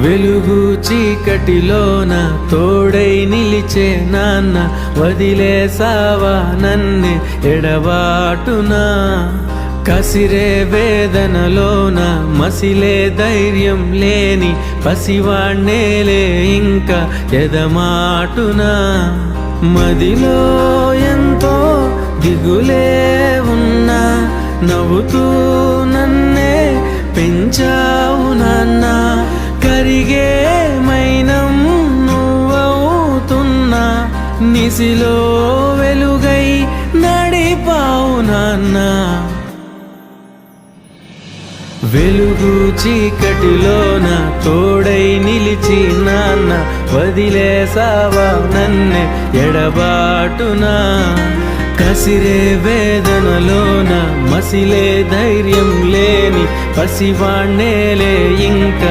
వెలుగు చీకటిలోన తోడై నిలిచే నాన్న, వదిలేసావా నన్నే ఎడబాటునా. కసిరే వేదనలోన మసిలే ధైర్యం లేని పసివాణ్ణేలే ఇంకా ఎదమాటునా. మదిలో ఎంతో దిగులే ఉన్నా, నవ్వుతూ నన్నే పెంచావు నాన్న. కరిగే మైనం నువ్వవుతున్నా, నిసిలో వెలుగై నడిపావు నాన్న. వెలుగు చీకటిలోన తోడై నిలిచి నాన్న, వదిలేసావా నన్నే ఎడబాటునా. కసిరే వేదనలోన మసిలే ధైర్యం లేని పసివాణ్ణేలే ఇంకా